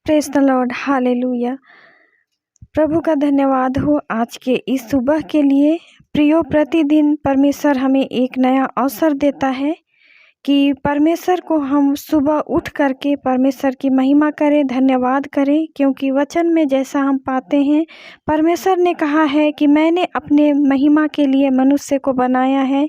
Praise the lord, hallelujah. प्रभु का धन्यवाद हो आज के इस सुबह के लिए। प्रियो, प्रतिदिन परमेश्वर हमें एक नया अवसर देता है कि परमेश्वर को हम सुबह उठ करके परमेश्वर की महिमा करें, धन्यवाद करें। क्योंकि वचन में जैसा हम पाते हैं, परमेश्वर ने कहा है कि मैंने अपने महिमा के लिए मनुष्य को बनाया है।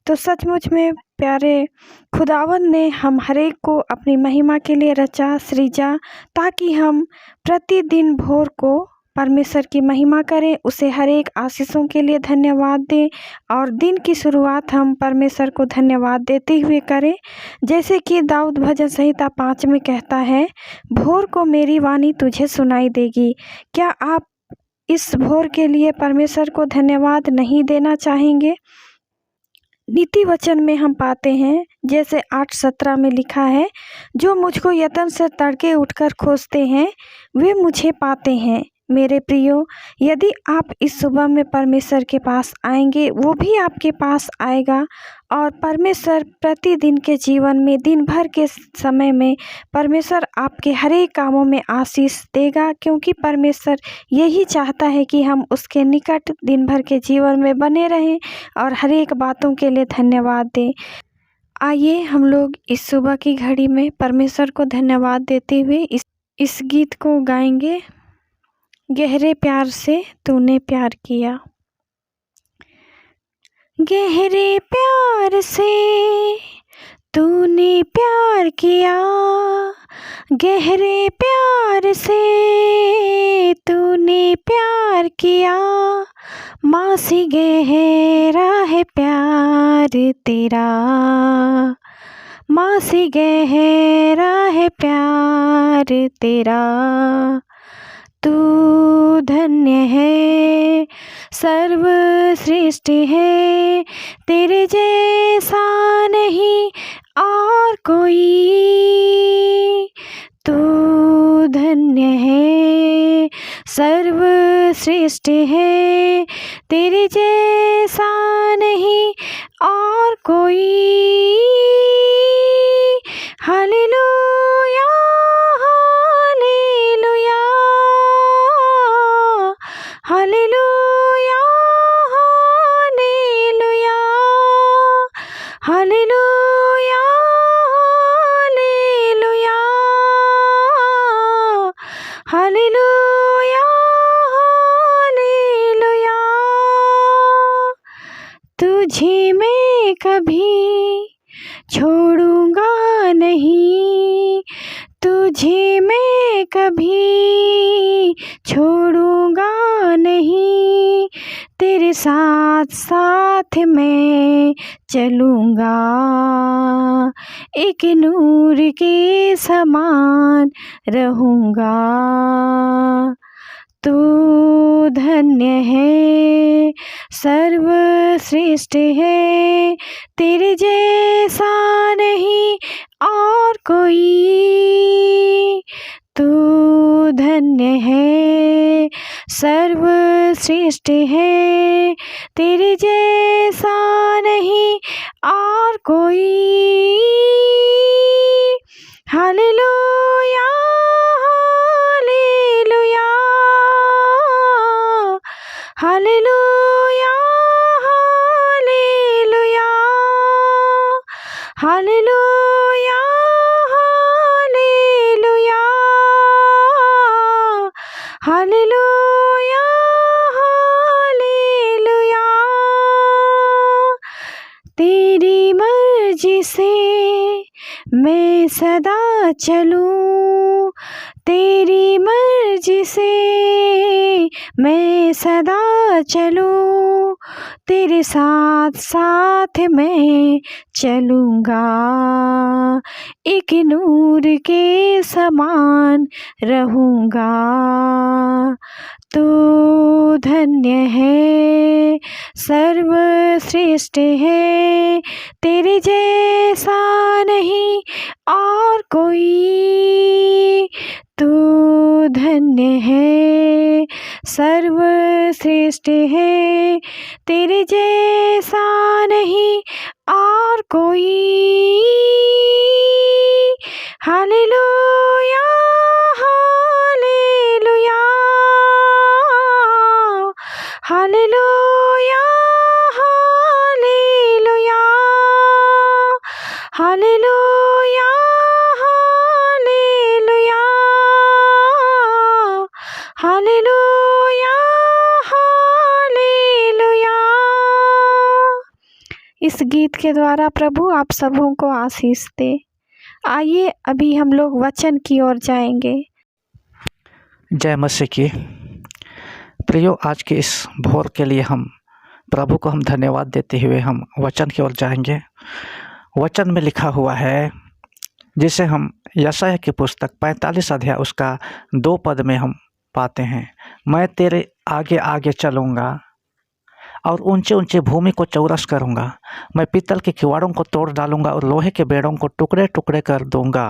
तो सचमुच में प्यारे खुदावन ने हम हरेक को अपनी महिमा के लिए रचा, सृजा, ताकि हम प्रतिदिन भोर को परमेश्वर की महिमा करें, उसे हरेक आशीषों के लिए धन्यवाद दें और दिन की शुरुआत हम परमेश्वर को धन्यवाद देते हुए करें। जैसे कि दाऊद भजन संहिता 5 में कहता है, भोर को मेरी वाणी तुझे सुनाई देगी। क्या आप इस भोर के लिए परमेश्वर को धन्यवाद नहीं देना चाहेंगे? नीति वचन में हम पाते हैं, जैसे 8:17 में लिखा है, जो मुझको यत्न से तड़के उठकर खोजते हैं वे मुझे पाते हैं। मेरे प्रियो, यदि आप इस सुबह में परमेश्वर के पास आएंगे, वो भी आपके पास आएगा और परमेश्वर प्रतिदिन के जीवन में, दिन भर के समय में परमेश्वर आपके हर एक कामों में आशीष देगा। क्योंकि परमेश्वर यही चाहता है कि हम उसके निकट दिन भर के जीवन में बने रहें और हर एक बातों के लिए धन्यवाद दें। आइए हम लोग इस सुबह की घड़ी में परमेश्वर को धन्यवाद देते हुए इस गीत को गाएंगे। गहरे प्यार से तूने प्यार किया। गहरे प्यार से तूने प्यार किया, गहरे प्यार से तूने प्यार किया। माँ से गहरा है प्यार तेरा, माँ से गहरा है प्यार तेरा। तू धन्य है, सर्वश्रेष्ठ है, तेरे जैसा नहीं और कोई। तू धन्य है, सर्वश्रेष्ठ है, तेरे जैसा नहीं और कोई। Hallelujah, hallelujah, hallelujah, hallelujah, hallelujah, hallelujah, hallelujah, hallelujah. तुझे मैं कभी छोड़ूंगा नहीं, तुझे मैं कभी छोड़ूंगा नहीं, तेरे साथ साथ मैं चलूँगा, एक नूर के समान रहूँगा। तू धन्य है, सर्वश्रेष्ठ है, तेरे जैसा नहीं और कोई। तू धन्य है, सर्वश्रेष्ठ है, तेरे जैसा नहीं और कोई। Hallelujah, hallelujah, hallelujah, hallelujah, hallelujah, hallelujah, hallelujah, hallelujah. तेरी मर्जी से मैं सदा चलूं, तेरी मर्जी से मैं सदा चलूं, तेरे साथ साथ मैं चलूँगा, एक नूर के समान रहूँगा। तू धन्य है, सर्वश्रेष्ठ है, तेरे जैसा नहीं और कोई। तू धन्य है, सर्वश्रेष्ठ है, तेरे जैसा नहीं और कोई। हालेलुया, इस गीत के द्वारा प्रभु आप सबों को आशीष दे। आइए अभी हम लोग वचन की ओर जाएंगे। जय मसीह की। प्रियो, आज के इस भोर के लिए हम प्रभु को हम धन्यवाद देते हुए हम वचन की ओर जाएंगे। वचन में लिखा हुआ है, जिसे हम यशायाह की पुस्तक 45 अध्याय उसका 2 पद में हम पाते हैं, मैं तेरे आगे आगे चलूँगा और ऊंचे ऊंचे भूमि को चौरस करूँगा। मैं पीतल के किवाड़ों को तोड़ डालूँगा और लोहे के बेड़ों को टुकड़े टुकड़े कर दूँगा।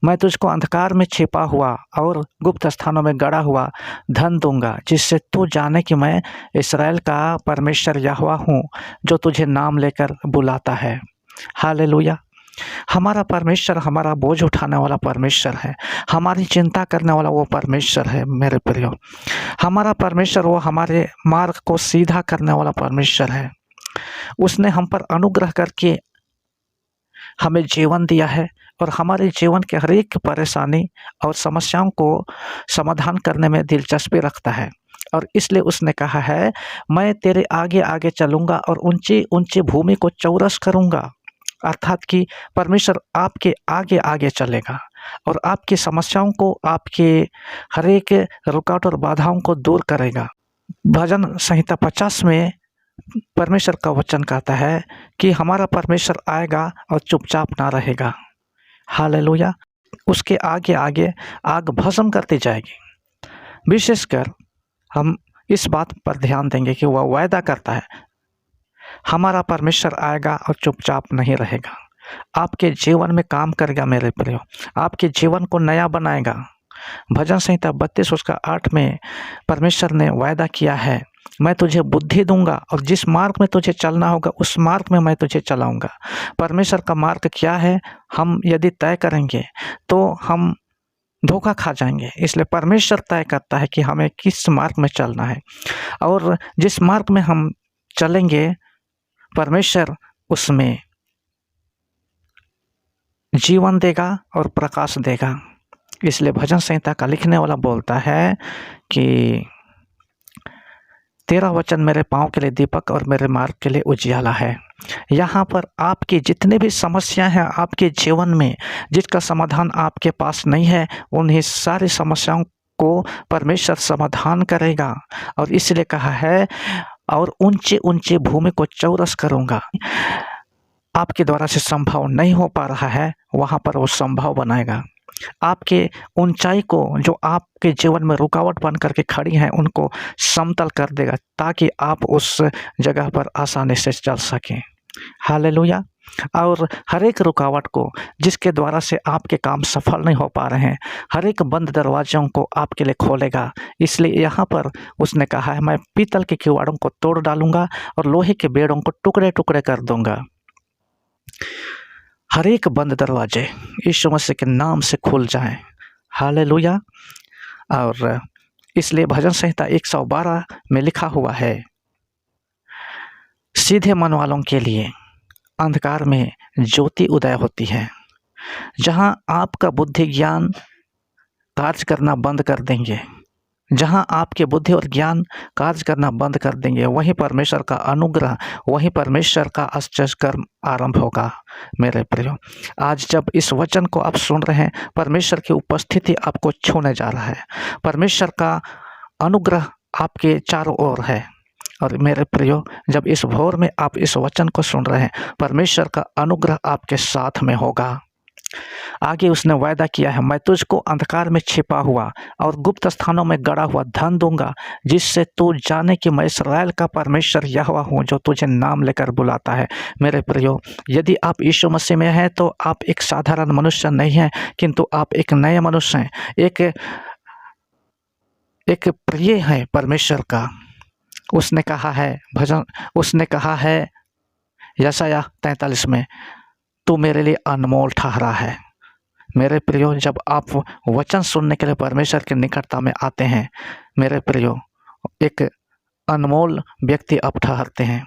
मैं तुझको अंधकार में छिपा हुआ और गुप्त स्थानों में गड़ा हुआ धन दूंगा, जिससे तू जाने कि मैं इस्राएल का परमेश्वर यहोवा हूँ, जो तुझे नाम लेकर बुलाता है। हालेलुया। हमारा परमेश्वर हमारा बोझ उठाने वाला परमेश्वर है, हमारी चिंता करने वाला वो परमेश्वर है। मेरे प्रियो, हमारा परमेश्वर वो हमारे मार्ग को सीधा करने वाला परमेश्वर है। उसने हम पर अनुग्रह करके हमें जीवन दिया है और हमारे जीवन के हर एक परेशानी और समस्याओं को समाधान करने में दिलचस्पी रखता है। और इसलिए उसने कहा है, मैं तेरे आगे आगे चलूँगा और ऊंची ऊंची भूमि को चौरस करूँगा। अर्थात कि परमेश्वर आपके आगे आगे चलेगा और आपकी समस्याओं को, आपके हर एक रुकावट और बाधाओं को दूर करेगा। भजन संहिता 50 में परमेश्वर का वचन कहता है कि हमारा परमेश्वर आएगा और चुपचाप ना रहेगा। हालेलुया। उसके आगे आगे आग भस्म करती जाएगी। विशेषकर हम इस बात पर ध्यान देंगे कि वह वायदा करता है, हमारा परमेश्वर आएगा और चुपचाप नहीं रहेगा। आपके जीवन में काम करेगा। मेरे प्रियो, आपके जीवन को नया बनाएगा। भजन संहिता 32 उसका 8 में परमेश्वर ने वायदा किया है, मैं तुझे बुद्धि दूंगा और जिस मार्ग में तुझे चलना होगा उस मार्ग में मैं तुझे चलाऊंगा। परमेश्वर का मार्ग क्या है, हम यदि तय करेंगे तो हम धोखा खा जाएंगे। इसलिए परमेश्वर तय करता है कि हमें किस मार्ग में चलना है, और जिस मार्ग में हम चलेंगे परमेश्वर उसमें जीवन देगा और प्रकाश देगा। इसलिए भजन संहिता का लिखने वाला बोलता है कि तेरा वचन मेरे पाँव के लिए दीपक और मेरे मार्ग के लिए उजियाला है। यहाँ पर आपकी जितने भी समस्याएं हैं आपके जीवन में, जिसका समाधान आपके पास नहीं है, उन्हीं सारी समस्याओं को परमेश्वर समाधान करेगा। और इसलिए कहा है, और ऊंचे ऊंचे भूमि को चौरस करूँगा। आपके द्वारा से संभव नहीं हो पा रहा है, वहाँ पर वो संभव बनाएगा। आपके ऊंचाई को, जो आपके जीवन में रुकावट बन करके खड़ी हैं, उनको समतल कर देगा, ताकि आप उस जगह पर आसानी से चल सकें। हालेलुया। और हर एक रुकावट को, जिसके द्वारा से आपके काम सफल नहीं हो पा रहे हैं, हर एक बंद दरवाजों को आपके लिए खोलेगा। इसलिए यहाँ पर उसने कहा है, मैं पीतल के किवाड़ों को तोड़ डालूंगा और लोहे के बेड़ों को टुकड़े टुकड़े कर दूंगा। हर एक बंद दरवाजे यीशु मसीह के नाम से खुल जाएं। हालेलुया। और इसलिए भजन संहिता 112 में लिखा हुआ है, सीधे मन वालों के लिए अंधकार में ज्योति उदय होती है। जहां आपका बुद्धि ज्ञान कार्य करना बंद कर देंगे, जहां आपके बुद्धि और ज्ञान कार्य करना बंद कर देंगे, वहीं परमेश्वर का अनुग्रह, वहीं परमेश्वर का आश्चर्य कर्म आरंभ होगा। मेरे प्रियो, आज जब इस वचन को आप सुन रहे हैं, परमेश्वर की उपस्थिति आपको छूने जा रहा है। परमेश्वर का अनुग्रह आपके चारों ओर है। और मेरे प्रियो, जब इस भोर में आप इस वचन को सुन रहे हैं, परमेश्वर का अनुग्रह आपके साथ में होगा। आगे उसने वायदा किया है, मैं तुझको अंधकार में छिपा हुआ और गुप्त स्थानों में गड़ा हुआ धन दूंगा, जिससे तू जाने कि मैं इस्राएल का परमेश्वर यहोवा हूँ, जो तुझे नाम लेकर बुलाता है। मेरे प्रियो, यदि आप यीशु मसीह में हैं तो आप एक साधारण मनुष्य नहीं हैं, किंतु आप एक नए मनुष्य हैं, एक प्रिय है परमेश्वर का। उसने कहा है यशायाह 43 में, तू मेरे लिए अनमोल ठहरा है। मेरे प्रियो, जब आप वचन सुनने के लिए परमेश्वर के निकटता में आते हैं, मेरे प्रियो, एक अनमोल व्यक्ति आप ठहरते हैं।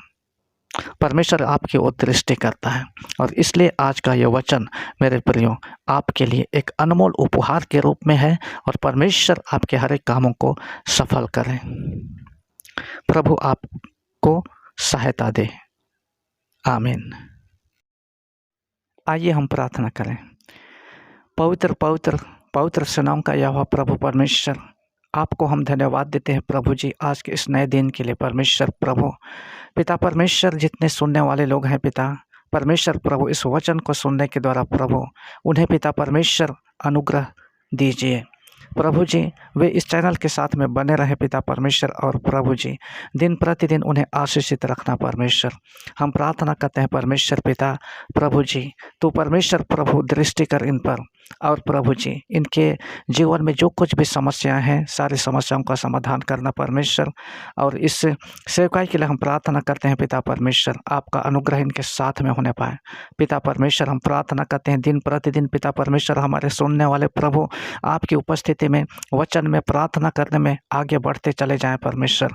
परमेश्वर आपकी ओर दृष्टि करता है। और इसलिए आज का ये वचन मेरे प्रियो आपके लिए एक अनमोल उपहार के रूप में है, और परमेश्वर आपके हर एक कामों को सफल करें। प्रभु आपको सहायता दे। आमीन। आइए हम प्रार्थना करें। पवित्र पवित्र पवित्र सेनाओं का यहोवा प्रभु परमेश्वर, आपको हम धन्यवाद देते हैं प्रभु जी, आज के इस नए दिन के लिए परमेश्वर प्रभु। पिता परमेश्वर, जितने सुनने वाले लोग हैं पिता परमेश्वर प्रभु, इस वचन को सुनने के द्वारा प्रभु उन्हें पिता परमेश्वर अनुग्रह दीजिए प्रभु जी। वे इस चैनल के साथ में बने रहे पिता परमेश्वर, और प्रभु जी दिन प्रतिदिन उन्हें आशीषित रखना परमेश्वर। हम प्रार्थना करते हैं परमेश्वर पिता प्रभु जी, तो परमेश्वर प्रभु दृष्टि कर इन पर, और प्रभु जी इनके जीवन में जो कुछ भी समस्याएं हैं सारी समस्याओं का समाधान करना परमेश्वर। और इस सेवकाई के लिए हम प्रार्थना करते हैं पिता परमेश्वर, आपका अनुग्रह इनके साथ में होने पाए पिता परमेश्वर। हम प्रार्थना करते हैं दिन प्रतिदिन पिता परमेश्वर हमारे सुनने वाले प्रभु आपकी उपस्थिति में वचन में प्रार्थना करने में आगे बढ़ते चले जाएं परमेश्वर।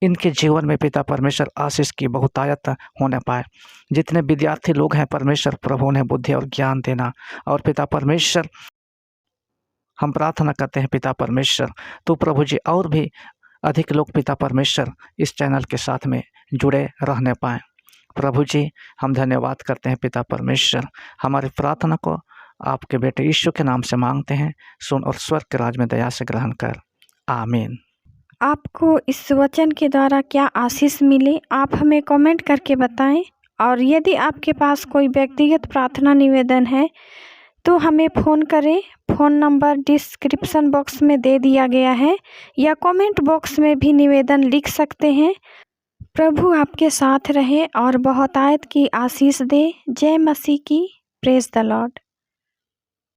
इनके जीवन में पिता परमेश्वर आशीष की बहुतायत होने पाए। जितने विद्यार्थी लोग हैं परमेश्वर प्रभु उन्हें बुद्धि और ज्ञान देना, और पिता परमेश्वर हम प्रार्थना करते हैं पिता परमेश्वर, तो प्रभु जी और भी अधिक लोग पिता परमेश्वर इस चैनल के साथ में जुड़े रहने पाएँ प्रभु जी। हम धन्यवाद करते हैं पिता परमेश्वर, हमारी प्रार्थना को आपके बेटे यीशु के नाम से मांगते हैं, सुन और स्वर्ग के राज में दया से ग्रहण कर, आमीन। आपको इस वचन के द्वारा क्या आशीष मिले, आप हमें कमेंट करके बताएं। और यदि आपके पास कोई व्यक्तिगत प्रार्थना निवेदन है तो हमें फ़ोन करें। फ़ोन नंबर डिस्क्रिप्शन बॉक्स में दे दिया गया है, या कमेंट बॉक्स में भी निवेदन लिख सकते हैं। प्रभु आपके साथ रहे और बहुतायत की आशीष दे। जय मसीह की। Praise the Lord.